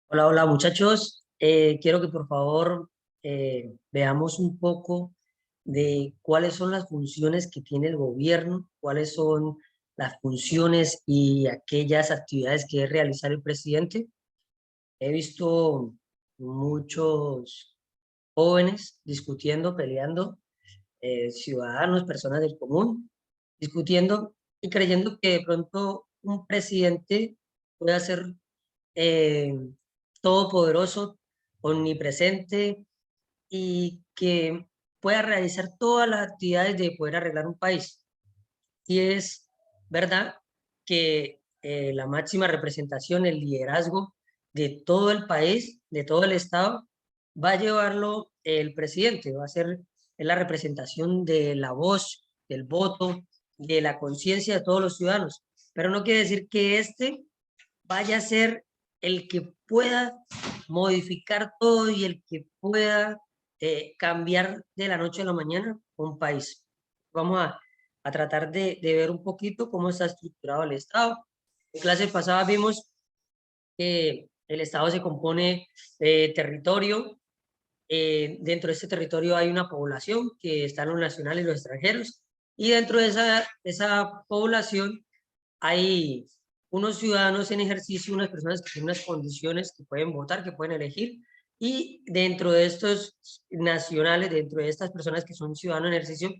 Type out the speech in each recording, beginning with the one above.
Hola, hola muchachos. Quiero que por favor veamos un poco de cuáles son las funciones que tiene el gobierno, cuáles son las funciones y aquellas actividades que debe realizar el presidente. He visto muchos jóvenes discutiendo, peleando, ciudadanos, personas del común, discutiendo y creyendo que de pronto un presidente puede hacer eh, todopoderoso, omnipresente y que pueda realizar todas las actividades de poder arreglar un país. Y es verdad que la máxima representación, el liderazgo de todo el país, de todo el Estado, va a llevarlo el presidente, va a ser la representación de la voz, del voto, de la conciencia de todos los ciudadanos. Pero no quiere decir que este vaya a ser el que pueda modificar todo y el que pueda cambiar de la noche a la mañana un país. Vamos a tratar de ver un poquito cómo está estructurado el Estado. En clase pasada vimos que el Estado se compone de territorio. Dentro de este territorio hay una población que están los nacionales y los extranjeros. Y dentro de esa población hay unos ciudadanos en ejercicio, unas personas que tienen unas condiciones que pueden votar, que pueden elegir, y dentro de estos nacionales, dentro de estas personas que son ciudadanos en ejercicio,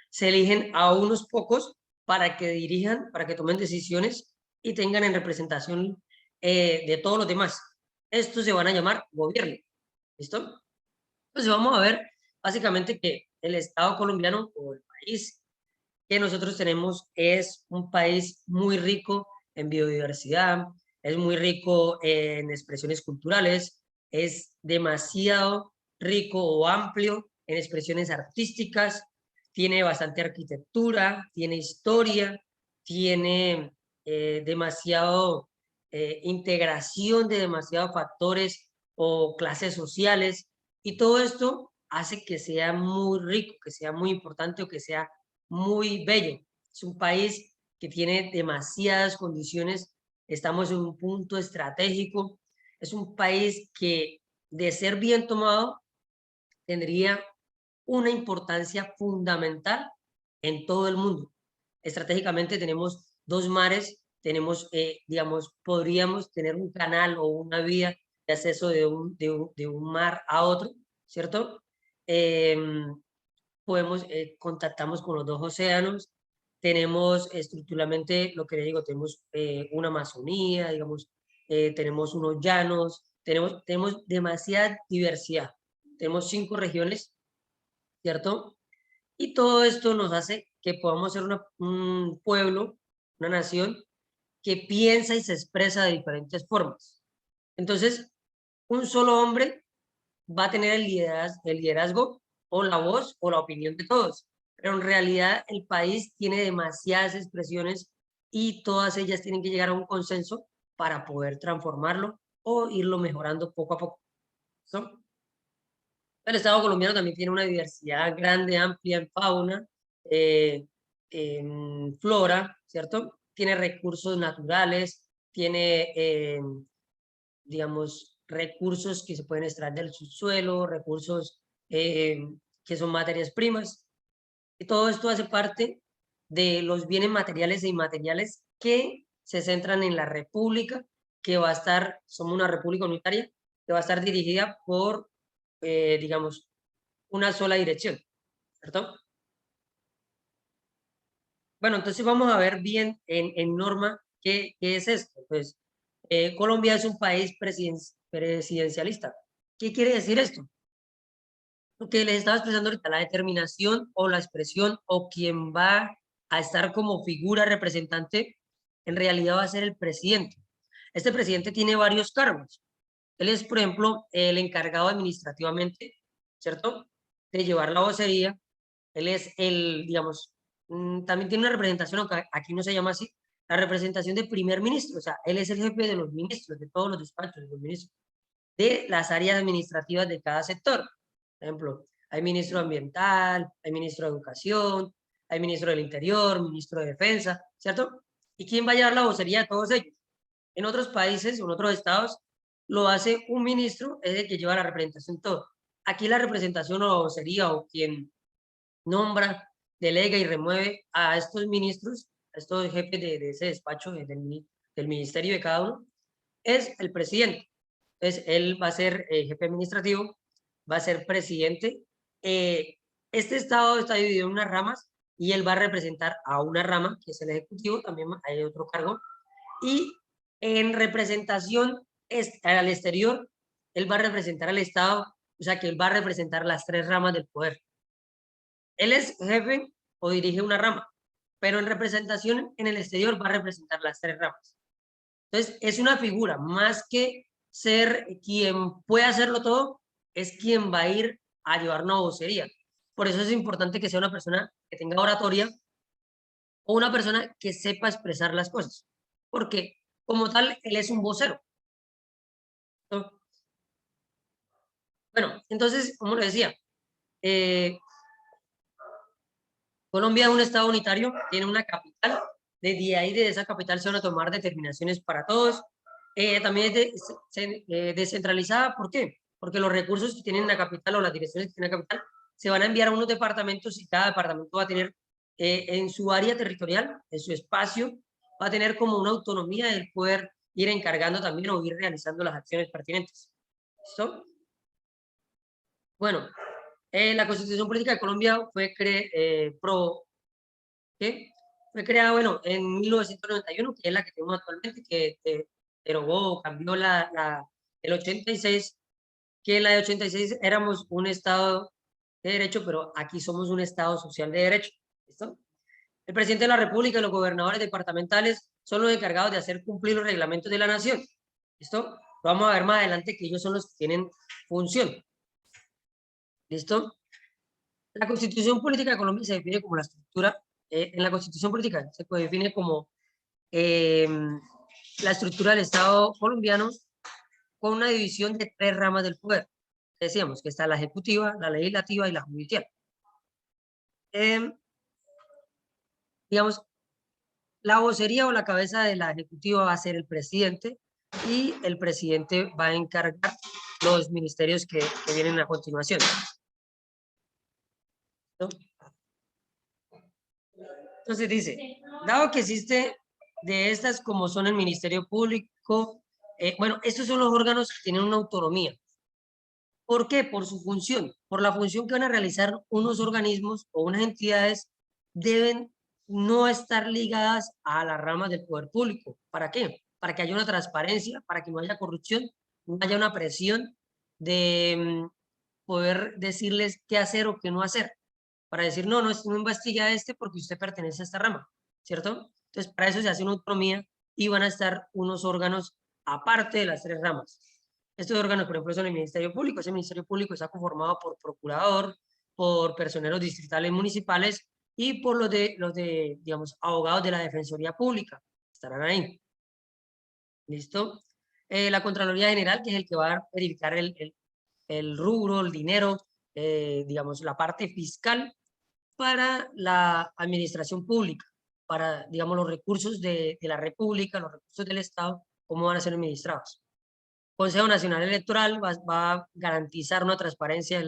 se eligen a unos pocos para que dirijan, para que tomen decisiones y tengan en representación de todos los demás. Estos se van a llamar gobierno. ¿Listo? Entonces vamos a ver básicamente que el Estado colombiano o el país que nosotros tenemos es un país muy rico en biodiversidad, es muy rico en expresiones culturales, es demasiado rico o amplio en expresiones artísticas, tiene bastante arquitectura, tiene historia, tiene demasiado integración de demasiados factores o clases sociales, y todo esto hace que sea muy rico, que sea muy importante o que sea muy bello. Es un país que tiene demasiadas condiciones, estamos en un punto estratégico, es un país que de ser bien tomado tendría una importancia fundamental en todo el mundo. Estratégicamente tenemos dos mares, tenemos, digamos, podríamos tener un canal o una vía de acceso de un mar a otro, ¿cierto? Eh, contactamos con los dos océanos, tenemos estructuralmente, lo que le digo, tenemos una Amazonía, digamos, tenemos unos llanos, tenemos demasiada diversidad, tenemos 5 regiones, ¿cierto? Y todo esto nos hace que podamos ser un pueblo, una nación que piensa y se expresa de diferentes formas. Entonces, un solo hombre va a tener el liderazgo o la voz o la opinión de todos. Pero en realidad el país tiene demasiadas expresiones y todas ellas tienen que llegar a un consenso para poder transformarlo o irlo mejorando poco a poco. ¿No? El Estado colombiano también tiene una diversidad grande, amplia en fauna, eh, en flora, ¿cierto? Tiene recursos naturales, tiene digamos, recursos que se pueden extraer del subsuelo, recursos eh, que son materias primas. Y todo esto hace parte de los bienes materiales e inmateriales que se centran en la república, que va a estar, somos una república unitaria, que va a estar dirigida por, digamos, una sola dirección, ¿cierto? Bueno, entonces vamos a ver bien en norma qué es esto. Pues Colombia es un país presidencialista. ¿Qué quiere decir esto? Lo que les estaba expresando ahorita, la determinación o la expresión o quien va a estar como figura representante, en realidad va a ser el presidente. Este presidente tiene varios cargos. Él es, por ejemplo, el encargado administrativamente, ¿cierto? De llevar la vocería. Él es el, digamos, también tiene una representación, aunque aquí no se llama así, la representación de primer ministro. O sea, él es el jefe de los ministros, de todos los despachos de los ministros, de las áreas administrativas de cada sector. Por ejemplo, hay ministro ambiental, hay ministro de educación, hay ministro del interior, ministro de defensa, ¿cierto? ¿Y quién va a llevar la vocería de todos ellos? En otros países o en otros estados lo hace un ministro, es el que lleva la representación todo. Aquí la representación o sería o quien nombra, delega y remueve a estos ministros, a estos jefes de ese despacho, del ministerio de cada uno, es el presidente. Entonces, él va a ser jefe administrativo, va a ser presidente. Este estado está dividido en unas ramas y él va a representar a una rama, que es el ejecutivo, también hay otro cargo, y en representación al exterior, él va a representar al Estado, o sea que él va a representar las tres ramas del poder. Él es jefe o dirige una rama, pero en representación en el exterior va a representar las tres ramas. Entonces, es una figura, más que ser quien puede hacerlo todo, es quien va a ir a llevar una vocería. Por eso es importante que sea una persona que tenga oratoria o una persona que sepa expresar las cosas. Porque, como tal, él es un vocero. ¿No? Bueno, entonces, como le decía, eh, Colombia es un estado unitario, tiene una capital, desde ahí de esa capital se van a tomar determinaciones para todos. También es descentralizada, ¿por qué? Porque los recursos que tienen la capital o las direcciones que tienen la capital se van a enviar a unos departamentos y cada departamento va a tener en su área territorial, en su espacio, va a tener como una autonomía de poder ir encargando también o ir realizando las acciones pertinentes. ¿Listo? Bueno, la Constitución Política de Colombia fue ¿qué? Fue creada, bueno, en 1991, que es la que tenemos actualmente, que derogó, cambió el 86, que en la de 86 éramos un Estado de Derecho, pero aquí somos un Estado social de Derecho. ¿Listo? El presidente de la República y los gobernadores departamentales son los encargados de hacer cumplir los reglamentos de la nación. ¿Listo? Vamos a ver más adelante que ellos son los que tienen función. ¿Listo? La Constitución Política de Colombia se define como la estructura, en la Constitución Política se define como la estructura del Estado colombiano con una división de tres ramas del poder. Decíamos que está la ejecutiva, la legislativa y la judicial. Digamos, la vocería o la cabeza de la ejecutiva va a ser el presidente y el presidente va a encargar los ministerios que vienen a continuación. ¿No? Entonces dice, dado que existe de estas como son el Ministerio Público, bueno, estos son los órganos que tienen una autonomía. ¿Por qué? Por su función, por la función que van a realizar unos organismos o unas entidades deben no estar ligadas a las ramas del poder público. ¿Para qué? Para que haya una transparencia, para que no haya corrupción, no haya una presión de poder decirles qué hacer o qué no hacer. Para decir, no, no investigue a este porque usted pertenece a esta rama, ¿cierto? Entonces, para eso se hace una autonomía y van a estar unos órganos aparte de las tres ramas. Estos órganos, por ejemplo, son el Ministerio Público. Ese Ministerio Público está conformado por procurador, por personeros distritales municipales y por digamos, abogados de la Defensoría Pública. Estarán ahí. ¿Listo? La Contraloría General, que es el que va a verificar el rubro, el dinero, digamos, la parte fiscal para la administración pública, para, digamos, los recursos de la República, los recursos del Estado, cómo van a ser administrados. Consejo Nacional Electoral va a garantizar una transparencia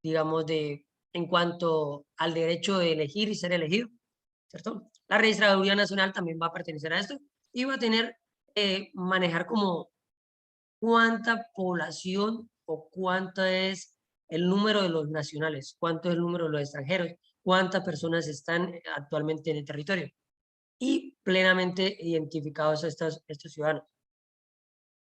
digamos, en cuanto al derecho de elegir y ser elegido, ¿cierto? La Registraduría Nacional también va a pertenecer a esto y va a tener, manejar como cuánta población o cuánto es el número de los nacionales, cuánto es el número de los extranjeros, cuántas personas están actualmente en el territorio y plenamente identificados estos ciudadanos.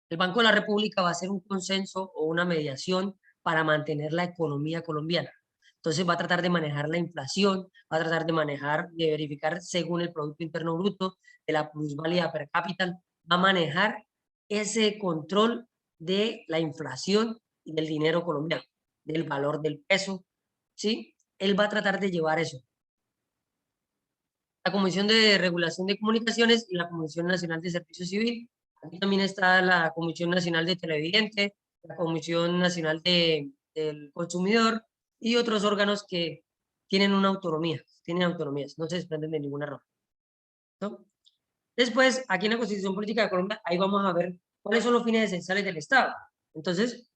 El Banco de la República va a hacer un consenso o una mediación para mantener la economía colombiana. Entonces va a tratar de manejar la inflación, va a tratar de manejar, de verificar según el Producto Interno Bruto, de la plusvalía per cápita, va a manejar ese control de la inflación y del dinero colombiano, del valor del peso, ¿sí? Él va a tratar de llevar eso. La Comisión de Regulación de Comunicaciones y la Comisión Nacional de Servicio Civil. Aquí también está la Comisión Nacional de Televidente, la Comisión Nacional del Consumidor y otros órganos que tienen una autonomía, tienen autonomías, no se desprenden de ninguna rama, ¿no? Después, aquí en la Constitución Política de Colombia, ahí vamos a ver ¿Cuáles son los fines esenciales del Estado? Entonces,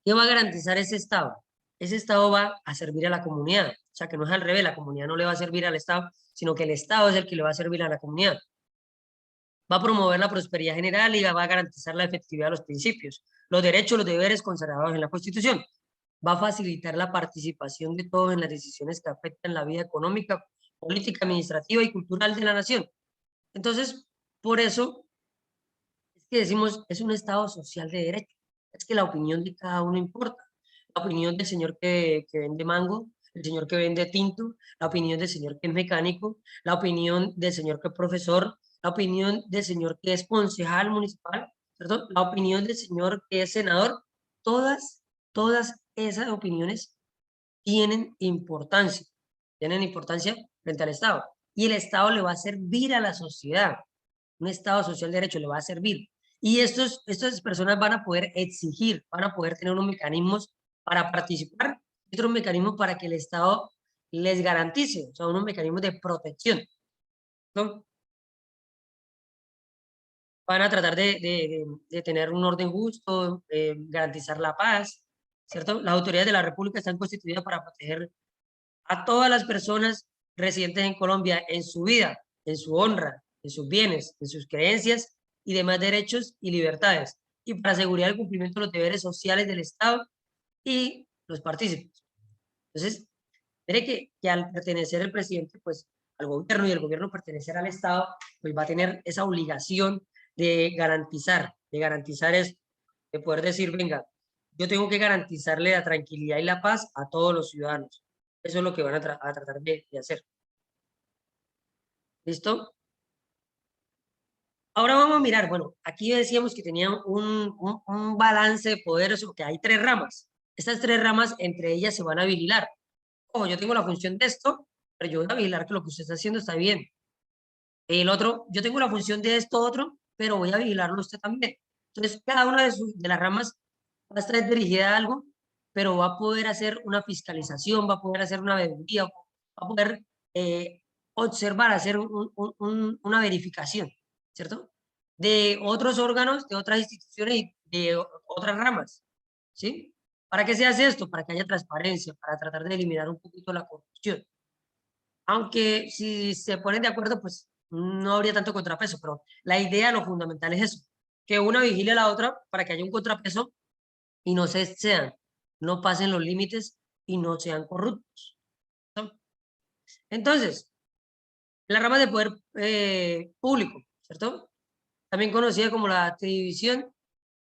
¿qué va a garantizar ese Estado? Ese Estado va a servir a la comunidad. O sea, que no es al revés, la comunidad no le va a servir al Estado, sino que el Estado es el que le va a servir a la comunidad. Va a promover la prosperidad general y va a garantizar la efectividad de los principios, los derechos, los deberes consagrados en la Constitución. Va a facilitar la participación de todos en las decisiones que afectan la vida económica, política, administrativa y cultural de la nación. Entonces, por eso es que decimos, es un Estado social de derecho. Es que la opinión de cada uno importa. La opinión del señor que vende mango, el señor que vende tinto, la opinión del señor que es mecánico, la opinión del señor que es profesor, la opinión del señor que es concejal municipal, ¿cierto? La opinión del señor que es senador. Todas esas opiniones tienen importancia frente al Estado. Y el Estado le va a servir a la sociedad. Un Estado social de derecho le va a servir. Y estas personas van a poder exigir, van a poder tener unos mecanismos para participar y otros mecanismos para que el Estado les garantice, o sea, unos mecanismos de protección, ¿no? Van a tratar de tener un orden justo, garantizar la paz, ¿cierto? Las autoridades de la República están constituidas para proteger a todas las personas residentes en Colombia en su vida, en su honra, en sus bienes, en sus creencias y demás derechos y libertades, y para asegurar el cumplimiento de los deberes sociales del Estado y los partícipes. Entonces, mire que al pertenecer el presidente, pues, al gobierno y el gobierno pertenecer al Estado, pues va a tener esa obligación de garantizar es, de poder decir, venga, yo tengo que garantizarle la tranquilidad y la paz a todos los ciudadanos. Eso es lo que van a tratar de hacer. ¿Listo? Ahora vamos a mirar, bueno, aquí decíamos que tenían un balance de poder, eso, que hay tres ramas. Estas tres ramas, entre ellas se van a vigilar. Ojo, yo tengo la función de esto, pero yo voy a vigilar que lo que usted está haciendo está bien. El otro, yo tengo la función de esto otro, pero voy a vigilarlo usted también. Entonces, cada una de las ramas va a estar dirigida a algo, pero va a poder hacer una fiscalización, va a poder hacer una auditoría, va a poder observar, hacer una verificación, ¿cierto? De otros órganos, de otras instituciones y de otras ramas, ¿sí? ¿Para qué se hace esto? Para que haya transparencia, para tratar de eliminar un poquito la corrupción. Aunque si se ponen de acuerdo, pues no habría tanto contrapeso, pero la idea, lo fundamental es eso, que una vigile a la otra para que haya un contrapeso y no se excedan, no pasen los límites y no sean corruptos, ¿no? Entonces, la rama de poder público, ¿cierto? También conocida como la división,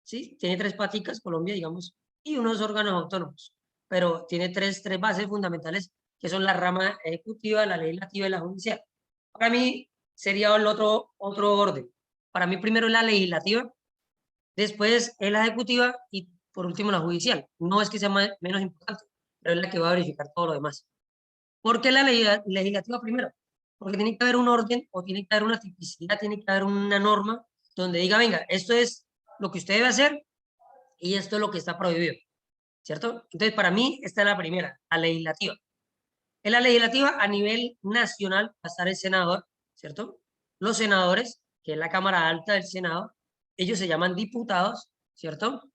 ¿sí? Tiene tres paticas, Colombia, digamos, y unos órganos autónomos, pero tiene tres bases fundamentales que son la rama ejecutiva, la legislativa y la judicial. Para mí sería el otro orden. Para mí primero es la legislativa, después es la ejecutiva y por último la judicial. No es que sea menos importante, pero es la que va a verificar todo lo demás. ¿Por qué la legislativa primero? Porque tiene que haber un orden o tiene que haber una tipicidad, tiene que haber una norma donde diga, venga, esto es lo que usted debe hacer y esto es lo que está prohibido, ¿cierto? Entonces, para mí, esta es la primera, la legislativa. En la legislativa, a nivel nacional, va a estar el senador, ¿cierto? Los senadores, que es la Cámara Alta del Senado, ellos se llaman diputados, ¿cierto?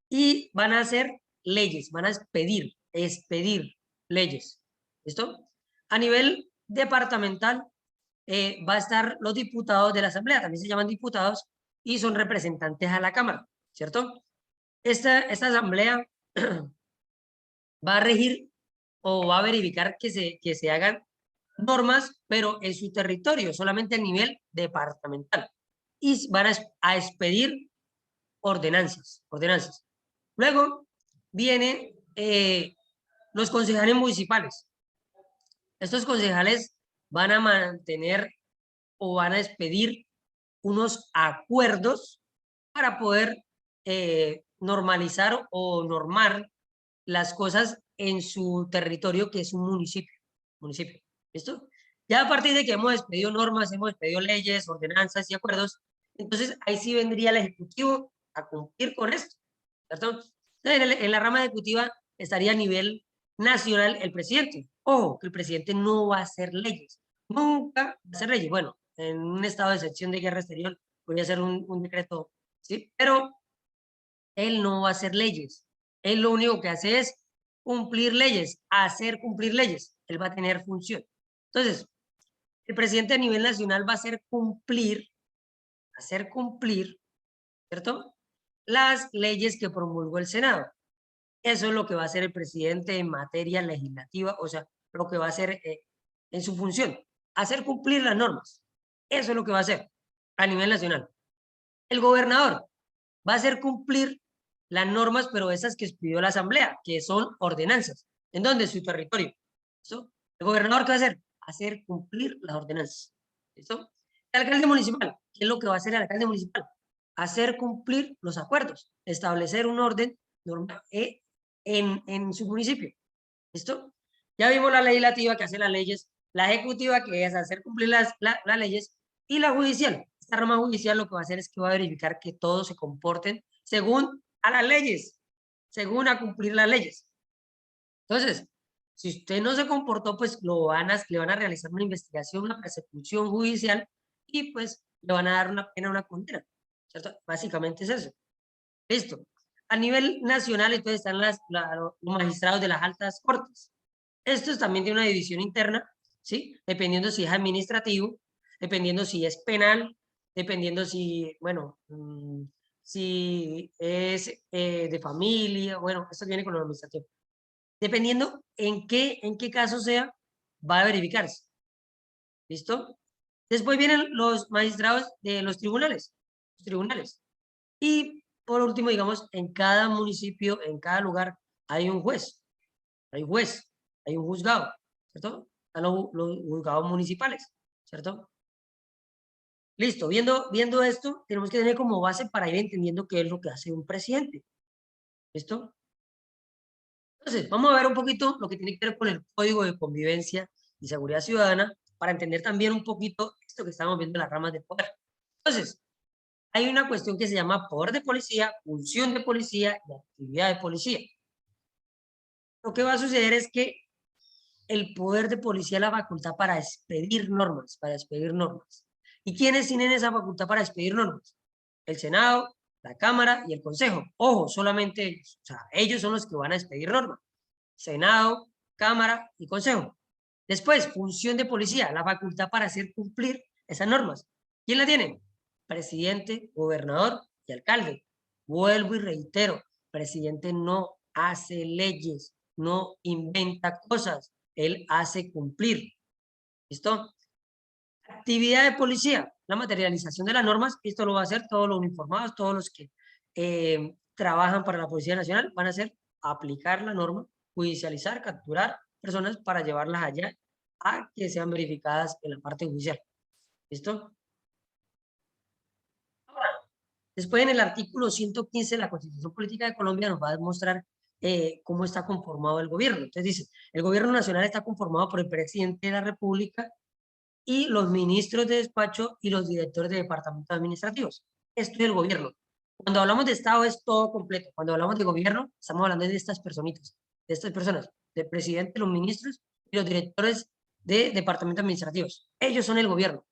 Y van a hacer leyes, van a expedir leyes, ¿listo? A nivel departamental, va a estar los diputados de la Asamblea, también se llaman diputados, y son representantes a la Cámara, ¿cierto? Esta asamblea va a regir o va a verificar que se hagan normas, pero en su territorio, solamente a nivel departamental. Y van a expedir ordenanzas. Luego vienen los concejales municipales. Estos concejales van a mantener o van a expedir unos acuerdos para poder normalizar o normar las cosas en su territorio, que es un municipio. ¿Listo? Ya a partir de que hemos expedido normas, hemos expedido leyes, ordenanzas y acuerdos, entonces ahí sí vendría el Ejecutivo a cumplir con esto, ¿cierto? Entonces, en la rama ejecutiva estaría a nivel nacional el presidente. Ojo, que el presidente no va a hacer leyes, nunca va a hacer leyes. Bueno, en un estado de excepción de guerra exterior podría ser un decreto, ¿sí? Pero él no va a hacer leyes. Él lo único que hace es cumplir leyes, hacer cumplir leyes. Él va a tener función. Entonces, el presidente a nivel nacional va a hacer cumplir, ¿cierto? Las leyes que promulgó el Senado. Eso es lo que va a hacer el presidente en materia legislativa, o sea, lo que va a hacer en su función, hacer cumplir las normas. Eso es lo que va a hacer a nivel nacional. El gobernador va a hacer cumplir las normas, pero esas que expidió la Asamblea, que son ordenanzas. ¿En dónde? En su territorio. ¿Listo? ¿El gobernador qué va a hacer? Hacer cumplir las ordenanzas. ¿Listo? El alcalde municipal, ¿qué es lo que va a hacer el alcalde municipal? Hacer cumplir los acuerdos, establecer un orden normal en su municipio. ¿Listo? Ya vimos la legislativa que hace las leyes, la ejecutiva que es hacer cumplir las leyes y la judicial. Esta rama judicial lo que va a hacer es que va a verificar que todos se comporten según a las leyes, según a cumplir las leyes. Entonces, si usted no se comportó, pues le van a realizar una investigación, una persecución judicial y pues le van a dar una pena, una condena. ¿Cierto? Básicamente es eso. Listo. A nivel nacional, entonces están los magistrados de las altas cortes. Estos también tienen una división interna, ¿sí? Dependiendo si es administrativo, dependiendo si es penal, dependiendo si, bueno, si es de familia, bueno, esto viene con lo administrativo. Dependiendo en qué caso sea, va a verificarse. ¿Listo? Después vienen los magistrados de los tribunales. Los tribunales. Y por último, digamos, en cada municipio, en cada lugar, hay un juez. Hay juez, hay un juzgado, ¿cierto? Están los juzgados municipales, ¿cierto? Listo, viendo esto, tenemos que tener como base para ir entendiendo qué es lo que hace un presidente. ¿Listo? Entonces, vamos a ver un poquito lo que tiene que ver con el Código de Convivencia y Seguridad Ciudadana para entender también un poquito esto que estamos viendo en las ramas de poder. Entonces, hay una cuestión que se llama poder de policía, función de policía y actividad de policía. Lo que va a suceder es que el poder de policía la facultad para expedir normas, ¿Y quiénes tienen esa facultad para expedir normas? El Senado, la Cámara y el Consejo. Ojo, solamente ellos. O sea, ellos son los que van a expedir normas. Senado, Cámara y Consejo. Después, función de policía, la facultad para hacer cumplir esas normas. ¿Quién la tiene? Presidente, gobernador y alcalde. Vuelvo y reitero, presidente no hace leyes, no inventa cosas, él hace cumplir. ¿Listo? Actividad de policía, la materialización de las normas, esto lo va a hacer todos los uniformados, todos los que trabajan para la Policía Nacional, van a hacer aplicar la norma, judicializar, capturar personas para llevarlas allá a que sean verificadas en la parte judicial. ¿Listo? Ahora, después en el artículo 115 de la Constitución Política de Colombia nos va a demostrar cómo está conformado el gobierno. Entonces dice, el gobierno nacional está conformado por el presidente de la República y los ministros de despacho y los directores de departamentos administrativos. Esto es el gobierno. Cuando hablamos de Estado es todo completo. Cuando hablamos de gobierno, estamos hablando de estas personitas, de estas personas, del presidente, los ministros y los directores de departamentos administrativos. Ellos son el gobierno.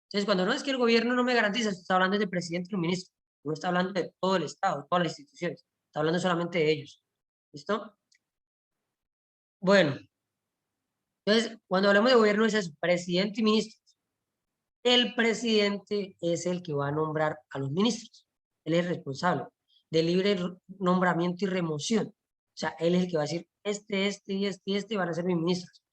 Entonces, cuando no es que el gobierno no me garantiza, está hablando del presidente y los ministros. No está hablando de todo el Estado, de todas las instituciones. Está hablando solamente de ellos. ¿Listo? Bueno, entonces, cuando hablamos de gobierno es eso, presidente y ministros. El presidente es el que va a nombrar a los ministros. Él es responsable de libre nombramiento y remoción. O sea, él es el que va a decir, este van a ser mis ministros.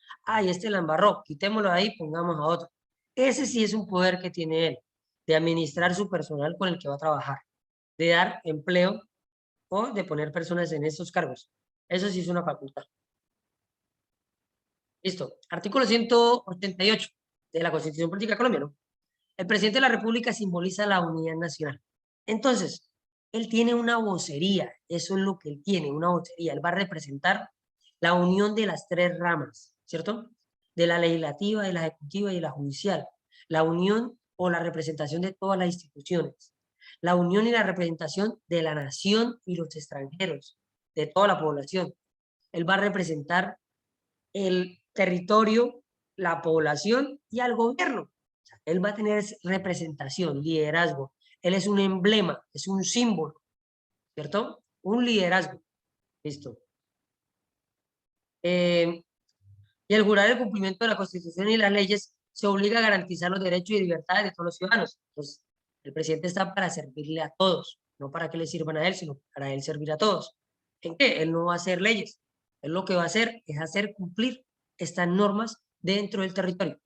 Y este la embarró, quitémoslo de ahí, pongamos a otro. Ese sí es un poder que tiene él, de administrar su personal con el que va a trabajar, de dar empleo o de poner personas en estos cargos. Eso sí es una facultad. Listo. Artículo 188 de la Constitución Política de Colombia, ¿no? El presidente de la República simboliza la unidad nacional. Entonces, él tiene una vocería, eso es lo que él tiene, una vocería. Él va a representar la unión de las tres ramas, ¿cierto? De la legislativa, de la ejecutiva y de la judicial. La unión o la representación de todas las instituciones. La unión y la representación de la nación y los extranjeros, de toda la población. Él va a representar el territorio, la población y al gobierno. Él va a tener representación, liderazgo. Él es un emblema, es un símbolo, ¿cierto? Un liderazgo. Listo. Y al jurar el cumplimiento de la Constitución y las leyes, se obliga a garantizar los derechos y libertades de todos los ciudadanos. Entonces, el presidente está para servirle a todos, no para que le sirvan a él, sino para él servir a todos. ¿En qué? Él no va a hacer leyes. Él lo que va a hacer es hacer cumplir estas normas dentro del territorio.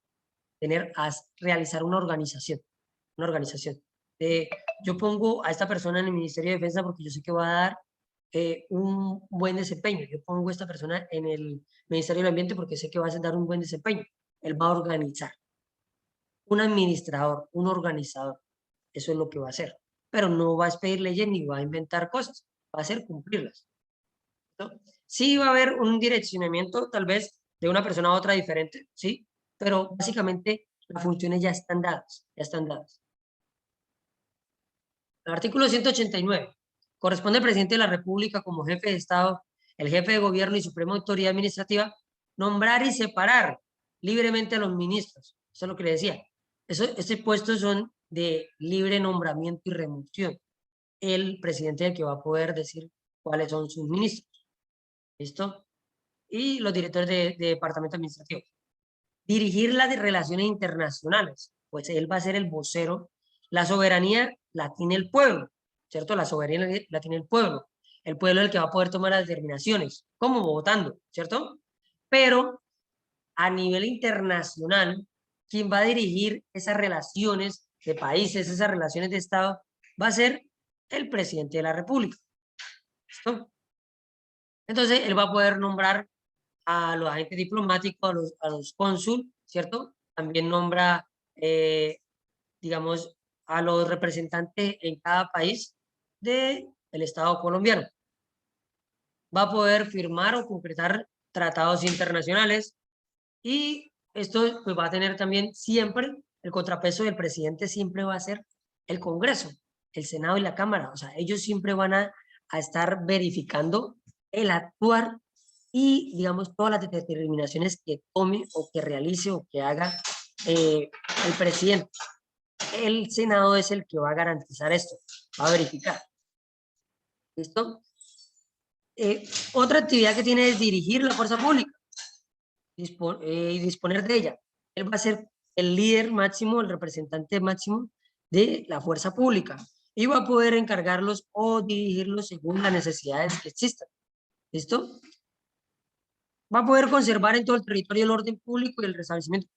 Realizar una organización. Una organización. Yo pongo a esta persona en el Ministerio de Defensa porque yo sé que va a dar un buen desempeño. Yo pongo a esta persona en el Ministerio del Ambiente porque sé que va a dar un buen desempeño. Él va a organizar. Un administrador, un organizador. Eso es lo que va a hacer. Pero no va a expedir leyes ni va a inventar cosas. Va a hacer cumplirlas. ¿No? Sí va a haber un direccionamiento tal vez de una persona a otra diferente, ¿sí? Pero básicamente las funciones ya están dadas, ya están dadas. El artículo 189. Corresponde al presidente de la República como jefe de Estado, el jefe de gobierno y suprema autoridad administrativa, nombrar y separar libremente a los ministros. Eso es lo que le decía. Estos puestos son de libre nombramiento y remoción. El presidente es el que va a poder decir cuáles son sus ministros. ¿Listo? Y los directores de departamento administrativo. Dirigir las relaciones internacionales, pues él va a ser el vocero. La soberanía la tiene el pueblo, ¿cierto? La soberanía la tiene el pueblo. El pueblo es el que va a poder tomar las determinaciones, como votando, ¿cierto? Pero a nivel internacional, quien va a dirigir esas relaciones de países, esas relaciones de Estado, va a ser el presidente de la República. ¿Listo? Entonces, él va a poder nombrar a los agentes diplomáticos, a los cónsul, ¿cierto? También nombra, digamos, a los representantes en cada país del Estado colombiano. Va a poder firmar o concretar tratados internacionales y esto pues, va a tener también siempre el contrapeso del presidente, siempre va a ser el Congreso, el Senado y la Cámara. O sea, ellos siempre van a estar verificando el actuar y, digamos, todas las determinaciones que tome o que realice o que haga el presidente. El Senado es el que va a garantizar esto, va a verificar. ¿Listo? Otra actividad que tiene es dirigir la fuerza pública y disponer de ella. Él va a ser el líder máximo, el representante máximo de la fuerza pública y va a poder encargarlos o dirigirlos según las necesidades que existan. ¿Listo? Va a poder conservar en todo el territorio el orden público y el restablecimiento.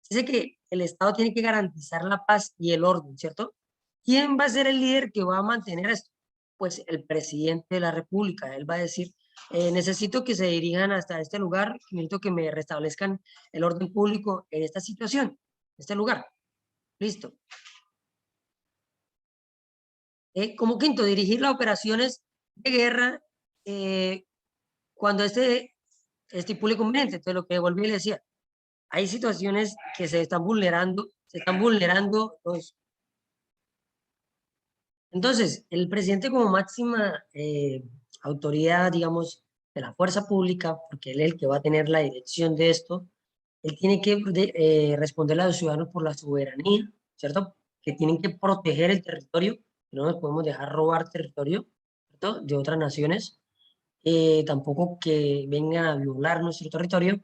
Dice que el Estado tiene que garantizar la paz y el orden, ¿cierto? ¿Quién va a ser el líder que va a mantener esto? Pues el presidente de la República. Él va a decir, necesito que se dirijan hasta este lugar, necesito que me restablezcan el orden público en esta situación, en este lugar. Listo. Como quinto, dirigir las operaciones de guerra cuando este estipule conveniente. Entonces, lo que volví y le decía, hay situaciones que se están vulnerando los. Entonces, el presidente como máxima autoridad, digamos, de la fuerza pública, porque él es el que va a tener la dirección de esto, él tiene que responderle a los ciudadanos por la soberanía, ¿cierto? Que tienen que proteger el territorio, que no nos podemos dejar robar territorio, ¿cierto? De otras naciones, tampoco que vengan a violar nuestro territorio,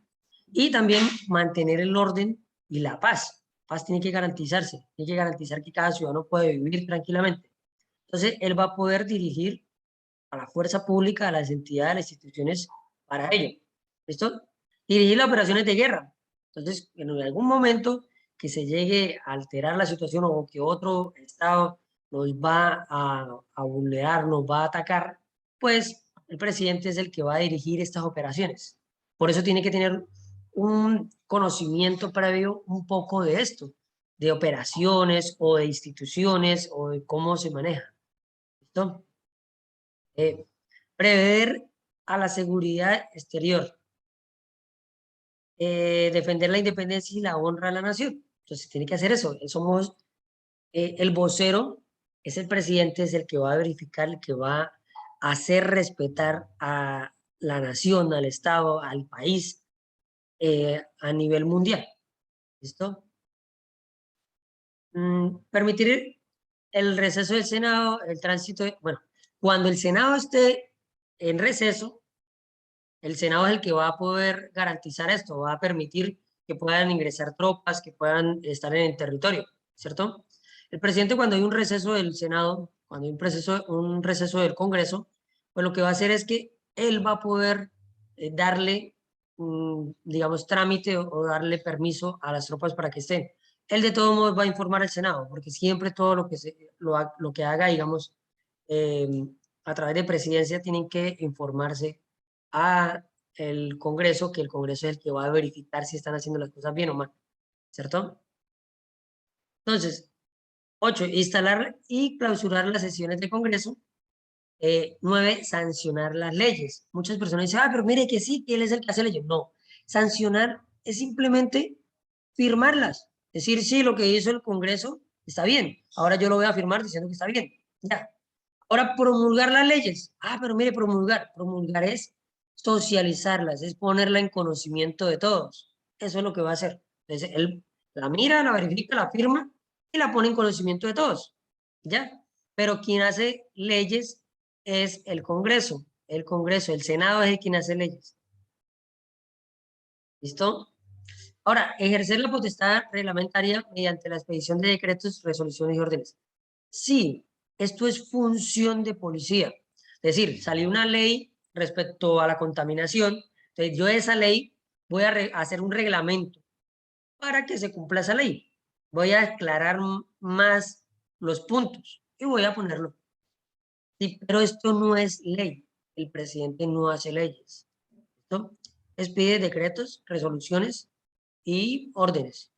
y también mantener el orden y la paz. Paz tiene que garantizarse, tiene que garantizar que cada ciudadano puede vivir tranquilamente. Entonces, él va a poder dirigir a la fuerza pública, a las entidades, a las instituciones para ello. ¿Listo? Dirigir las operaciones de guerra. Entonces, en algún momento que se llegue a alterar la situación o que otro Estado nos va a vulnerar, nos va a atacar, pues el presidente es el que va a dirigir estas operaciones. Por eso tiene que tener un conocimiento previo un poco de esto, de operaciones o de instituciones o de cómo se maneja. ¿Listo? Prever a la seguridad exterior, defender la independencia y la honra de la nación. Entonces tiene que hacer eso. Somos el vocero, es el presidente, es el que va a verificar, el que va a hacer respetar a la nación, al Estado, al país a nivel mundial. ¿Listo? Permitir el receso del Senado, el tránsito, bueno, cuando el Senado esté en receso, el Senado es el que va a poder garantizar esto, va a permitir que puedan ingresar tropas, que puedan estar en el territorio, ¿cierto? El presidente cuando hay un receso del Senado, cuando hay un receso del Congreso, pues lo que va a hacer es que él va a poder darle, digamos, trámite o darle permiso a las tropas para que estén. Él de todos modos va a informar al Senado, porque siempre todo lo que, lo que haga, digamos, eh, a través de presidencia, tienen que informarse a el Congreso, que el Congreso es el que va a verificar si están haciendo las cosas bien o mal, ¿cierto? Entonces, 8, instalar y clausurar las sesiones del Congreso. 9, sancionar las leyes. Muchas personas dicen, ah, pero mire que sí, que él es el que hace leyes. No, sancionar es simplemente firmarlas. Decir, sí, lo que hizo el Congreso está bien. Ahora yo lo voy a firmar diciendo que está bien. Ya. Ahora, promulgar las leyes. Ah, pero mire, promulgar. Promulgar es socializarlas, es ponerla en conocimiento de todos. Eso es lo que va a hacer. Entonces, él la mira, la verifica, la firma y la pone en conocimiento de todos. ¿Ya? Pero quien hace leyes es el Congreso. El Congreso, el Senado es el quien hace leyes. ¿Listo? Ahora, ejercer la potestad reglamentaria mediante la expedición de decretos, resoluciones y órdenes. Sí, esto es función de policía. Es decir, salió una ley respecto a la contaminación, entonces yo esa ley voy a hacer un reglamento para que se cumpla esa ley. Voy a aclarar más los puntos y voy a ponerlo. Sí, pero esto no es ley. El presidente no hace leyes. ¿Listo? Expide decretos, resoluciones y órdenes.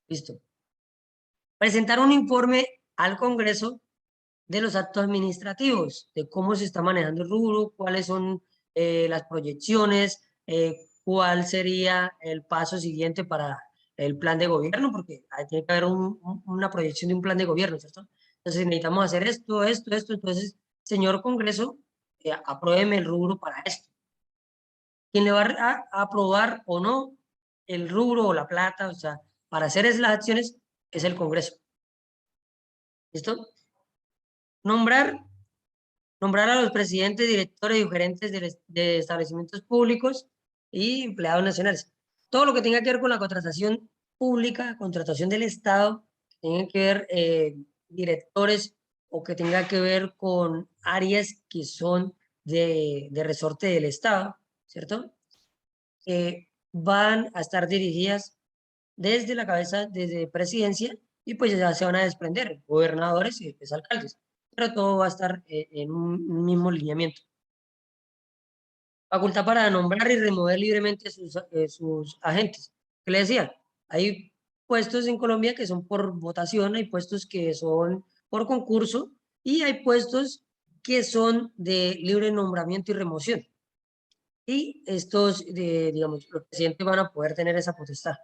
Listo. Presentar un informe al Congreso de los actos administrativos, de cómo se está manejando el rubro, cuáles son las proyecciones, cuál sería el paso siguiente para el plan de gobierno, porque ahí tiene que haber una proyección de un plan de gobierno, ¿cierto? Entonces necesitamos hacer esto, entonces, señor Congreso, apruébeme el rubro para esto. ¿Quién le va a aprobar o no el rubro o la plata? O sea, para hacer las acciones es el Congreso. ¿Listo? Nombrar Nombrar a los presidentes, directores y gerentes de establecimientos públicos y empleados nacionales. Todo lo que tenga que ver con la contratación pública, contratación del Estado, que tenga que ver directores o que tenga que ver con áreas que son de resorte del Estado, ¿cierto? Van a estar dirigidas desde la cabeza, desde presidencia, y pues ya se van a desprender gobernadores y después alcaldes, pero todo va a estar en un mismo lineamiento. Facultad para nombrar y remover libremente sus agentes. ¿Qué le decía? Hay puestos en Colombia que son por votación, hay puestos que son por concurso y hay puestos que son de libre nombramiento y remoción. Y estos, digamos, los presidentes van a poder tener esa potestad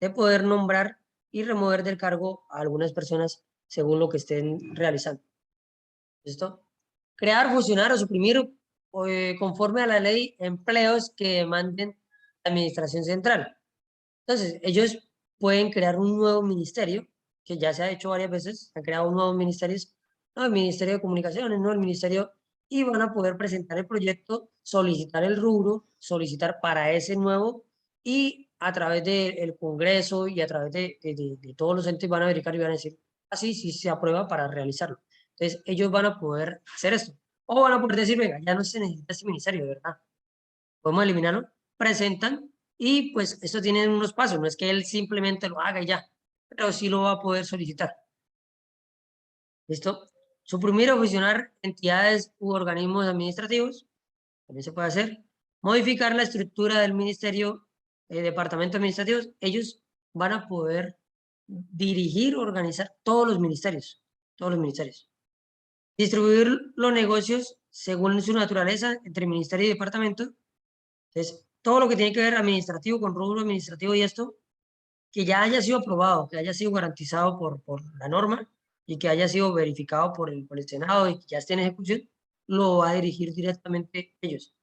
de poder nombrar y remover del cargo a algunas personas según lo que estén realizando. ¿Listo? Crear, fusionar o suprimir conforme a la ley empleos que demanden la administración central. Entonces, ellos pueden crear un nuevo ministerio, que ya se ha hecho varias veces, han creado nuevos ministerios, ¿no? El Ministerio de Comunicaciones, ¿no? El Ministerio, y van a poder presentar el proyecto, solicitar el rubro, solicitar para ese nuevo, y a través del Congreso y a través de todos los entes van a verificar y van a decir, así sí se aprueba para realizarlo. Entonces, ellos van a poder hacer esto. O van a poder decir, venga, ya no se necesita ese ministerio, de verdad. Podemos eliminarlo. Presentan y pues esto tiene unos pasos. No es que él simplemente lo haga y ya, pero sí lo va a poder solicitar. ¿Listo? Suprimir o fusionar entidades u organismos administrativos. También se puede hacer. Modificar la estructura del ministerio, departamento administrativos. Ellos van a poder dirigir, organizar todos los ministerios. Todos los ministerios. Distribuir los negocios según su naturaleza entre ministerio y departamento. Entonces, todo lo que tiene que ver administrativo con rubro administrativo y esto, que ya haya sido aprobado, que haya sido garantizado por la norma y que haya sido verificado por el Senado y que ya esté en ejecución, lo va a dirigir directamente ellos.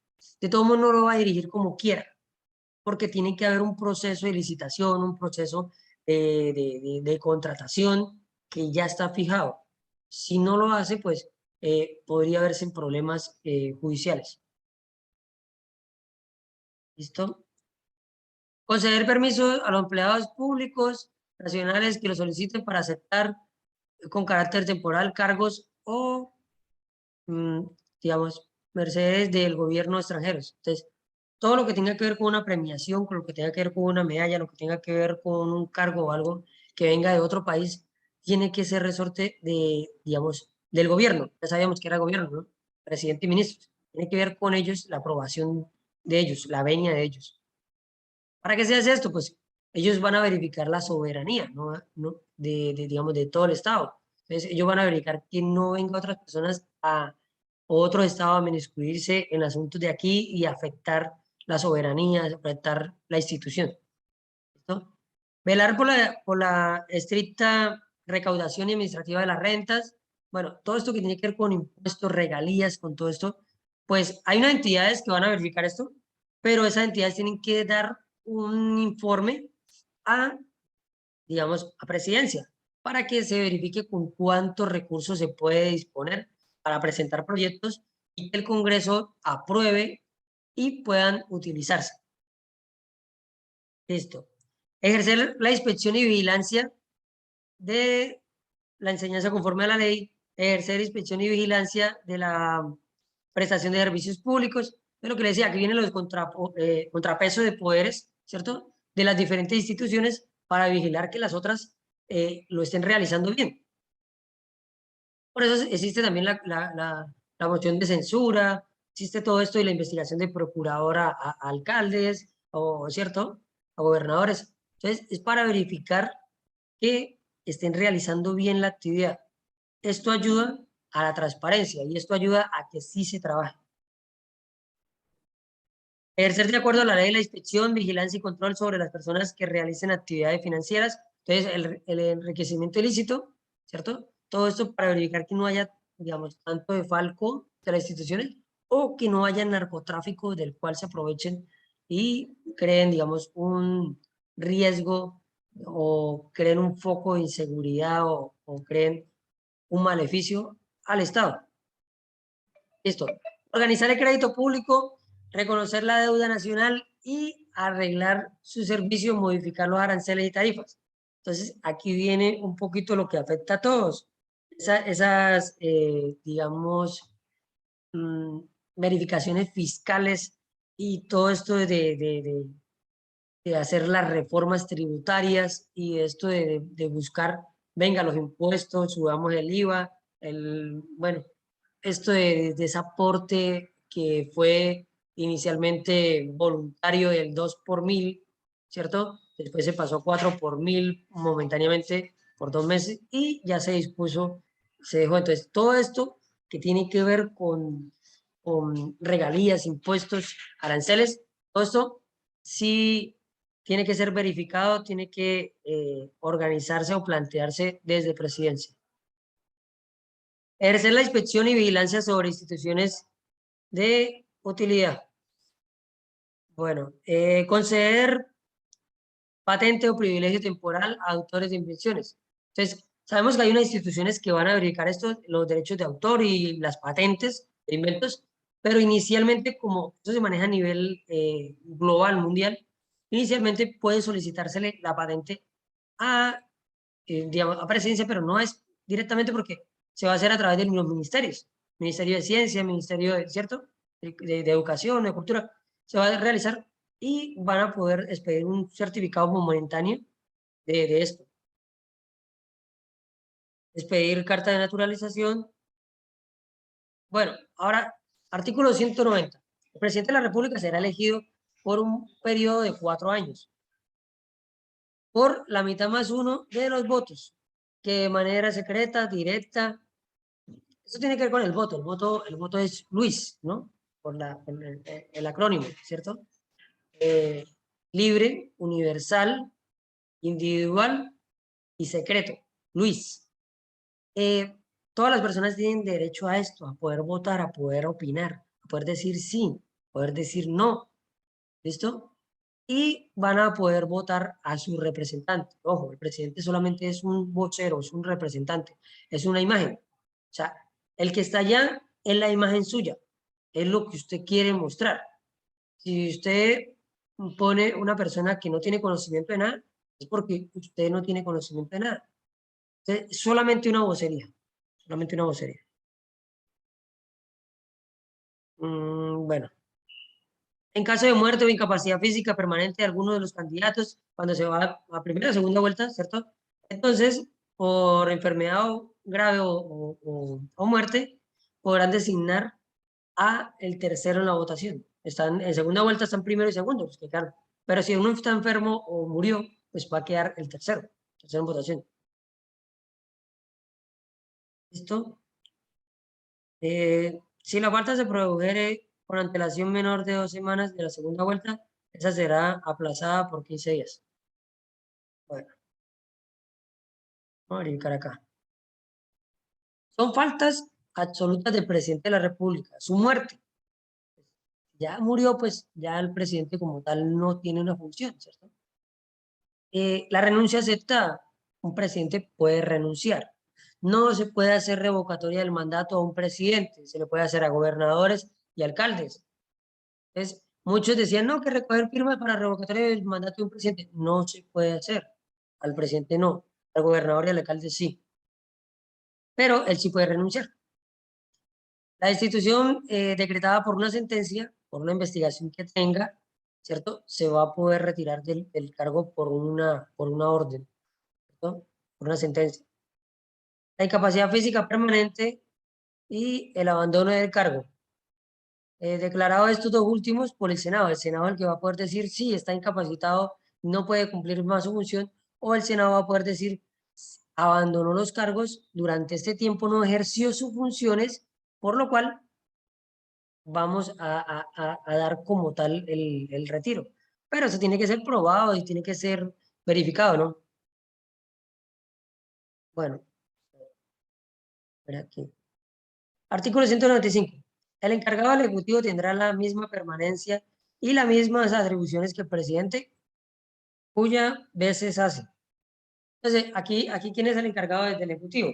De todo modo, no lo va a dirigir como quiera, porque tiene que haber un proceso de licitación, un proceso de contratación que ya está fijado. Si no lo hace, pues podría verse en problemas judiciales. ¿Listo? Conceder permiso a los empleados públicos nacionales que lo soliciten para aceptar con carácter temporal cargos o, mm, digamos, mercedes del gobierno extranjeros. Entonces, todo lo que tenga que ver con una premiación, con lo que tenga que ver con una medalla, lo que tenga que ver con un cargo o algo que venga de otro país, tiene que ser resorte de, digamos, del gobierno. Ya sabíamos que era gobierno, ¿no? Presidente y ministros. Tiene que ver con ellos, la aprobación de ellos, la venia de ellos. ¿Para qué se hace esto? Pues ellos van a verificar la soberanía, ¿no? Digamos, de todo el Estado. Entonces, ellos van a verificar que no venga otras personas a otro Estado a inmiscuirse en asuntos de aquí y afectar la soberanía, afectar la institución. ¿Listo? Velar por la estricta recaudación administrativa de las rentas. Bueno, todo esto que tiene que ver con impuestos, regalías, con todo esto, pues hay unas entidades que van a verificar esto, pero esas entidades tienen que dar un informe a, digamos, a presidencia para que se verifique con cuántos recursos se puede disponer para presentar proyectos y que el Congreso apruebe y puedan utilizarse. Listo. Ejercer la inspección y vigilancia de la enseñanza conforme a la ley, ejercer inspección y vigilancia de la prestación de servicios públicos, de lo que le decía, que vienen los contrapesos de poderes, ¿cierto? De las diferentes instituciones para vigilar que las otras lo estén realizando bien. Por eso existe también la moción de censura, existe todo esto y la investigación de procuradora a alcaldes, o, ¿cierto? A gobernadores. Entonces, es para verificar que estén realizando bien la actividad. Esto ayuda a la transparencia y esto ayuda a que sí se trabaje. Ejercer de acuerdo a la ley de la inspección, vigilancia y control sobre las personas que realicen actividades financieras. Entonces, el enriquecimiento ilícito, ¿cierto? Todo esto para verificar que no haya, digamos, tanto de falco de las instituciones o que no haya narcotráfico del cual se aprovechen y creen, digamos, un riesgo o creen un foco de inseguridad o creen un maleficio al Estado. Listo. Organizar el crédito público, reconocer la deuda nacional y arreglar su servicio, modificar los aranceles y tarifas. Entonces, aquí viene un poquito lo que afecta a todos. Esas, digamos, mm, verificaciones fiscales y todo esto de hacer las reformas tributarias y esto de buscar, venga, los impuestos, subamos el IVA, bueno, esto de ese aporte que fue inicialmente voluntario del 2 por 1000, ¿cierto? Después se pasó a 4 por 1000 momentáneamente por 2 meses y ya se dispuso, se dejó. Entonces, todo esto que tiene que ver con regalías, impuestos, aranceles, todo esto sí tiene que ser verificado, tiene que organizarse o plantearse desde presidencia. Ejercer la inspección y vigilancia sobre instituciones de utilidad. Bueno, conceder patente o privilegio temporal a autores de invenciones. Entonces, sabemos que hay unas instituciones que van a verificar esto, los derechos de autor y las patentes de inventos, pero inicialmente, como eso se maneja a nivel global, mundial, inicialmente puede solicitársele la patente a, digamos, a presidencia, pero no es directamente porque se va a hacer a través de los ministerios, Ministerio de Ciencia, Ministerio de, ¿cierto? De Educación, de Cultura, se va a realizar y van a poder expedir un certificado momentáneo de esto. Expedir carta de naturalización. Bueno, ahora, artículo 190. El presidente de la República será elegido por un periodo de 4 años, por la mitad más uno de los votos, que de manera secreta, directa. Eso tiene que ver con el voto. El voto es Luis, ¿no? Por el acrónimo, ¿cierto? Eh, libre, universal, individual y secreto. Luis. Eh, todas las personas tienen derecho a esto, a poder votar, a poder opinar, a poder decir sí, a poder decir no. ¿Listo? Y van a poder votar a su representante. Ojo, el presidente solamente es un vocero, es un representante, es una imagen. O sea, el que está allá es la imagen suya, es lo que usted quiere mostrar. Si usted pone una persona que no tiene conocimiento de nada, es porque usted no tiene conocimiento de nada. Es solamente una vocería, solamente una vocería. Bueno, en caso de muerte o incapacidad física permanente de alguno de los candidatos, cuando se va a primera o segunda vuelta, ¿cierto? Entonces, por enfermedad grave o muerte, podrán designar a el tercero en la votación. Están, en segunda vuelta están primero y segundo, los que quedaron. Pero si uno está enfermo o murió, pues va a quedar el tercero en votación. ¿Listo? Si la falta se produjere con antelación menor de 2 semanas de la segunda vuelta, esa será aplazada por 15 días. Bueno, vamos a verificar acá. Son faltas absolutas del presidente de la República. Su muerte. Ya murió, pues ya el presidente como tal no tiene una función, ¿cierto? La renuncia aceptada. Un presidente puede renunciar. No se puede hacer revocatoria del mandato a un presidente. Se le puede hacer a gobernadores y alcaldes. Entonces, muchos decían, no, que recoger firmas para revocatoria del mandato de un presidente. No se puede hacer. Al presidente no. Al gobernador y al alcalde sí. Pero él sí puede renunciar. La institución decretada por una sentencia, por una investigación que tenga, ¿cierto? Se va a poder retirar del cargo por una orden, ¿cierto? Por una sentencia. La incapacidad física permanente y el abandono del cargo. Declarado estos dos últimos por el Senado. El Senado es el que va a poder decir si está incapacitado, no puede cumplir más su función, o el Senado va a poder decir abandonó los cargos, durante este tiempo no ejerció sus funciones, por lo cual vamos a dar como tal el retiro. Pero eso tiene que ser probado y tiene que ser verificado, ¿no? Bueno, espera aquí. Artículo 195. El encargado del Ejecutivo tendrá la misma permanencia y las mismas atribuciones que el presidente, cuya veces hace. Entonces, aquí ¿quién es el encargado del Ejecutivo?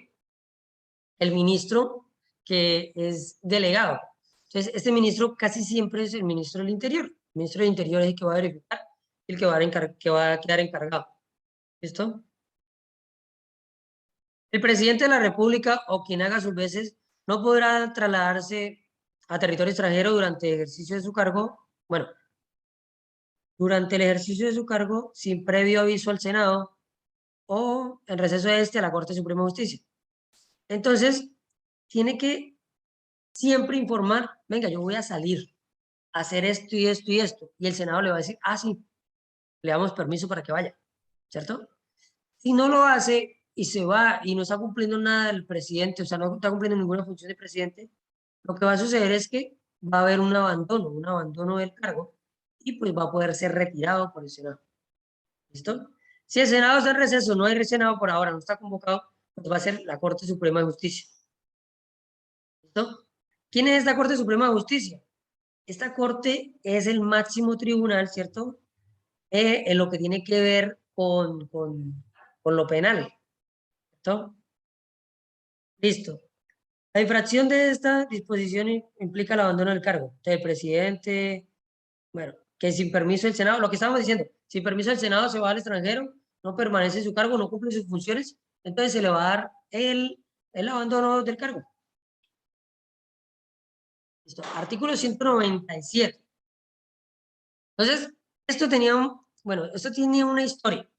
El ministro que es delegado. Entonces, este ministro casi siempre es el ministro del Interior. El ministro del Interior es el que va a verificar, el que va a quedar encargado. ¿Listo? El presidente de la República o quien haga sus veces no podrá trasladarse a territorio extranjero durante el ejercicio de su cargo, bueno, durante el ejercicio de su cargo sin previo aviso al Senado o en receso de este a la Corte Suprema de Justicia. Entonces, tiene que siempre informar, venga, yo voy a salir a hacer esto y esto y esto. Y el Senado le va a decir, ah, sí, le damos permiso para que vaya, ¿cierto? Si no lo hace y se va y no está cumpliendo nada del presidente, o sea, no está cumpliendo ninguna función de presidente, lo que va a suceder es que va a haber un abandono del cargo y pues va a poder ser retirado por el Senado. ¿Listo? Si el Senado está en receso, no hay Senado por ahora, no está convocado, pues va a ser la Corte Suprema de Justicia. ¿Listo? ¿Quién es esta Corte Suprema de Justicia? Esta Corte es el máximo tribunal, ¿cierto? En lo que tiene que ver con lo penal. ¿Listo? Listo. La infracción de esta disposición implica el abandono del cargo del presidente, bueno, que sin permiso del Senado, lo que estábamos diciendo, sin permiso del Senado se va al extranjero, no permanece en su cargo, no cumple sus funciones, entonces se le va a dar el abandono del cargo. Listo. Artículo 197. Entonces, esto tenía una historia.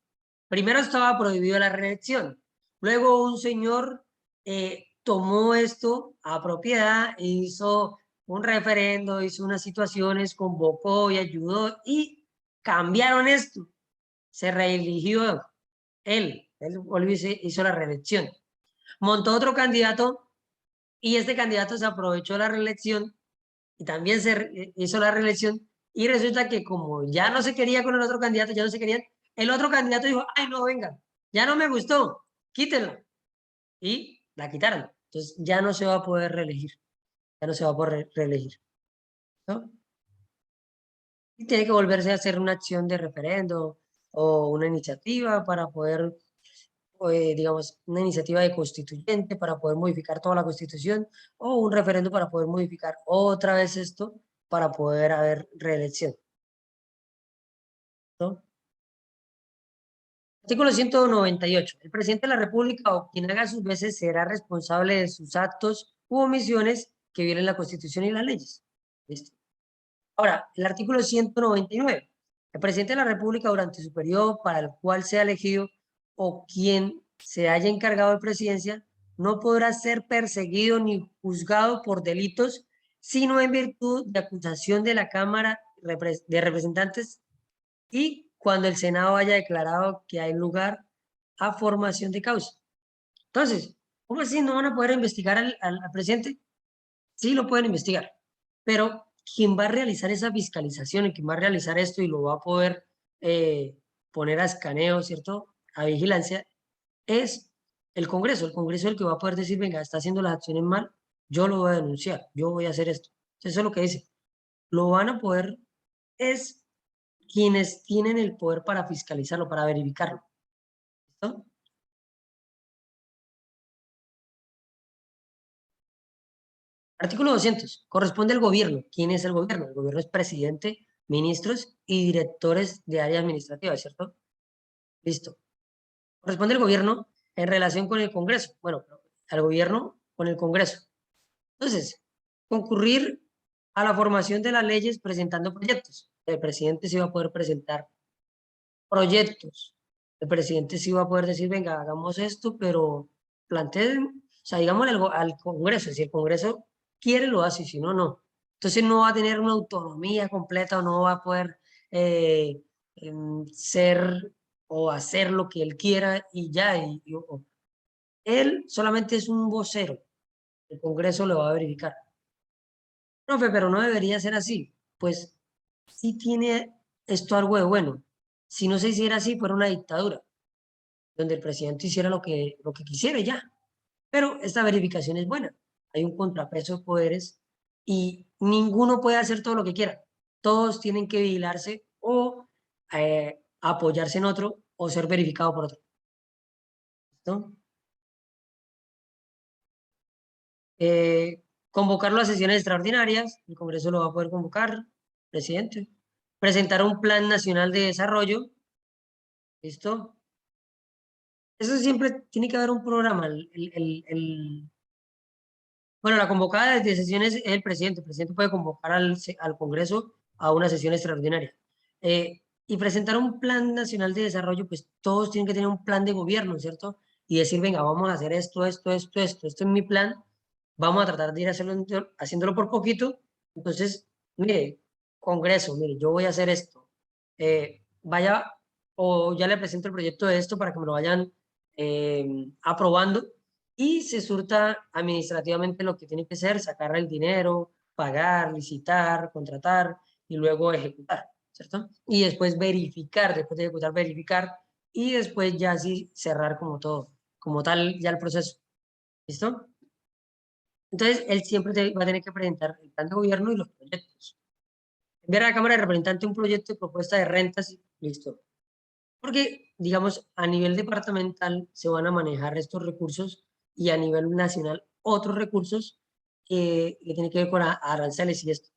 Primero estaba prohibido la reelección. Luego un señor tomó esto a propiedad, e hizo un referendo, hizo unas situaciones, convocó y ayudó y cambiaron esto. Se reeligió él volvió y hizo la reelección. Montó otro candidato y este candidato se aprovechó de la reelección y también hizo la reelección y resulta que como ya no se quería con el otro candidato, ya no se querían, el otro candidato dijo, ay no, venga, ya no me gustó, quítenla. Y la quitaron. Entonces ya no se va a poder reelegir, ya no se va a poder reelegir. ¿No? Y tiene que volverse a hacer una acción de referendo o una iniciativa para poder digamos, una iniciativa de constituyente para poder modificar toda la constitución o un referendo para poder modificar otra vez esto para poder haber reelección, ¿no? Artículo 198. El presidente de la República o quien haga sus veces será responsable de sus actos u omisiones que violen la Constitución y las leyes. ¿Listo? Ahora, el artículo 199. El presidente de la República durante su periodo para el cual sea elegido o quien se haya encargado de presidencia no podrá ser perseguido ni juzgado por delitos, sino en virtud de acusación de la Cámara de Representantes y cuando el Senado haya declarado que hay lugar a formación de causa. Entonces, ¿cómo así no van a poder investigar al presidente? Sí lo pueden investigar, pero quien va a realizar esa fiscalización y quien va a realizar esto y lo va a poder poner a escaneo, ¿cierto? A vigilancia, es el Congreso. El Congreso es el que va a poder decir, venga, está haciendo las acciones mal, yo lo voy a denunciar, yo voy a hacer esto. Eso es lo que dice. Lo van a poder, es quienes tienen el poder para fiscalizarlo, para verificarlo. ¿Listo? Artículo 200. Corresponde al gobierno. ¿Quién es el gobierno? El gobierno es presidente, ministros y directores de área administrativa, ¿cierto? Listo. Corresponde al gobierno en relación con el Congreso. Bueno, al gobierno con el Congreso. Entonces, concurrir a la formación de las leyes presentando proyectos. El presidente sí va a poder presentar proyectos. El presidente sí va a poder decir, venga, hagamos esto, pero planteen, o sea, digámosle al Congreso, si el Congreso quiere lo hace, si no, no. Entonces no va a tener una autonomía completa o no va a poder ser o hacer lo que él quiera y ya. Él solamente es un vocero, el Congreso lo va a verificar. Profe, pero no debería ser así. Pues sí tiene esto algo de bueno. Si no se hiciera así, fuera una dictadura donde el presidente hiciera lo que quisiera y ya. Pero esta verificación es buena. Hay un contrapeso de poderes y ninguno puede hacer todo lo que quiera. Todos tienen que vigilarse o apoyarse en otro o ser verificado por otro. ¿Listo? Convocarlo a sesiones extraordinarias. El Congreso lo va a poder convocar, presidente. Presentar un plan nacional de desarrollo. ¿Listo? Eso siempre tiene que haber un programa. Bueno, la convocada de sesiones es el presidente. El presidente puede convocar al Congreso a una sesión extraordinaria. Y presentar un plan nacional de desarrollo, pues todos tienen que tener un plan de gobierno, ¿cierto? Y decir, venga, vamos a hacer esto, esto, esto, esto. Esto es mi plan. Vamos a tratar de ir haciéndolo por poquito. Entonces, mire, Congreso, mire, yo voy a hacer esto. Vaya, o ya le presento el proyecto de esto para que me lo vayan aprobando y se surta administrativamente lo que tiene que ser, sacar el dinero, pagar, licitar, contratar y luego ejecutar, ¿cierto? Y después verificar, después de ejecutar, verificar y después ya así cerrar como todo, como tal ya el proceso, ¿listo? Entonces, él siempre va a tener que presentar el plan de gobierno y los proyectos. Enviar a la Cámara de Representantes un proyecto de propuesta de rentas y listo. Porque, digamos, a nivel departamental se van a manejar estos recursos y a nivel nacional otros recursos que tienen que ver con aranceles y esto.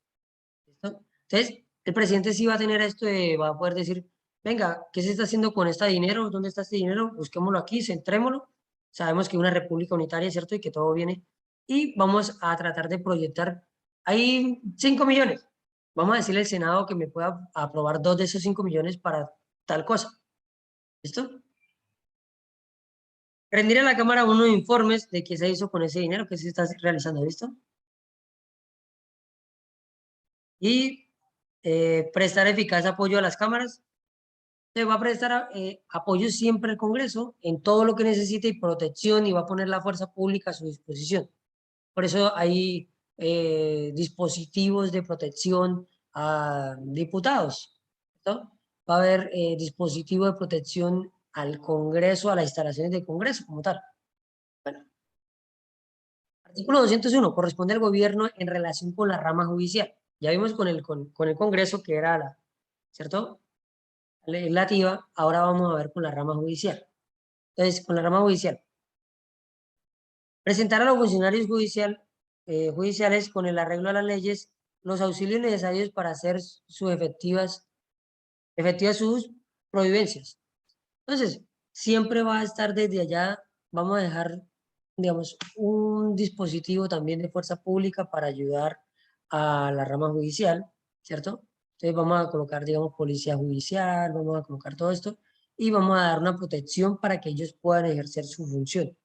¿Listo? Entonces, el presidente sí va a tener esto va a poder decir, venga, ¿qué se está haciendo con este dinero? ¿Dónde está este dinero? Busquémoslo aquí, centrémoslo. Sabemos que es una república unitaria, ¿cierto? Y que todo viene. Y vamos a tratar de proyectar. Hay 5 millones. Vamos a decirle al Senado que me pueda aprobar 2 de esos 5 millones para tal cosa. ¿Listo? Rendir a la Cámara unos informes de qué se hizo con ese dinero que se está realizando, ¿listo? Y prestar eficaz apoyo a las cámaras. Se va a prestar apoyo siempre al Congreso en todo lo que necesite y protección y va a poner la fuerza pública a su disposición. Por eso hay dispositivos de protección a diputados, ¿no? Va a haber dispositivo de protección al Congreso, a las instalaciones del Congreso como tal. Bueno, artículo 201 corresponde al gobierno en relación con la rama judicial. Ya vimos con el Congreso que era ¿cierto? Legislativa, ahora vamos a ver con la rama judicial. Entonces, con la rama judicial, presentar a los funcionarios judiciales con el arreglo a las leyes los auxilios necesarios para hacer sus efectivas sus providencias. Entonces, siempre va a estar desde allá, vamos a dejar, digamos, un dispositivo también de fuerza pública para ayudar a la rama judicial, ¿cierto? Entonces vamos a colocar, digamos, policía judicial, vamos a colocar todo esto y vamos a dar una protección para que ellos puedan ejercer su función.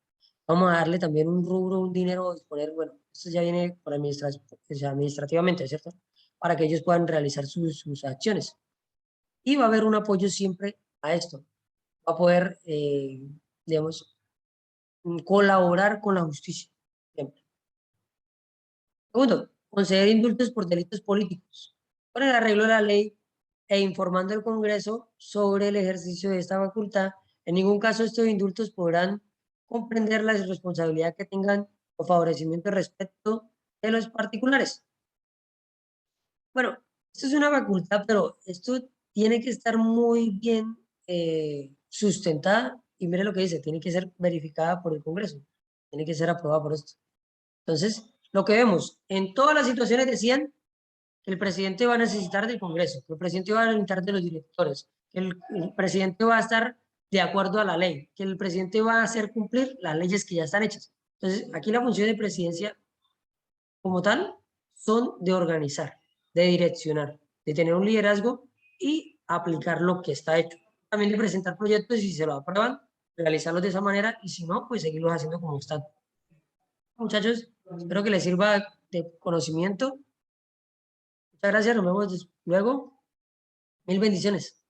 Vamos a darle también un rubro, un dinero, disponer, bueno, esto ya viene por administrativamente, ¿cierto? Para que ellos puedan realizar sus acciones. Y va a haber un apoyo siempre a esto. Va a poder, digamos, colaborar con la justicia. Siempre. Segundo, conceder indultos por delitos políticos. Con el arreglo de la ley e informando al Congreso sobre el ejercicio de esta facultad, en ningún caso estos indultos podrán comprender la responsabilidad que tengan o favorecimiento respecto de los particulares. Bueno, esto es una facultad, pero esto tiene que estar muy bien sustentada y mire lo que dice, tiene que ser verificada por el Congreso, tiene que ser aprobada por esto. Entonces, lo que vemos, en todas las situaciones decían que el presidente va a necesitar del Congreso, que el presidente va a necesitar de los directores, que el presidente va a estar de acuerdo a la ley, que el presidente va a hacer cumplir las leyes que ya están hechas. Entonces, aquí la función de presidencia como tal son de organizar, de direccionar, de tener un liderazgo y aplicar lo que está hecho. También de presentar proyectos y si se lo aprueban, realizarlos de esa manera y si no, pues seguirlos haciendo como están. Muchachos, espero que les sirva de conocimiento. Muchas gracias, nos vemos luego. Mil bendiciones.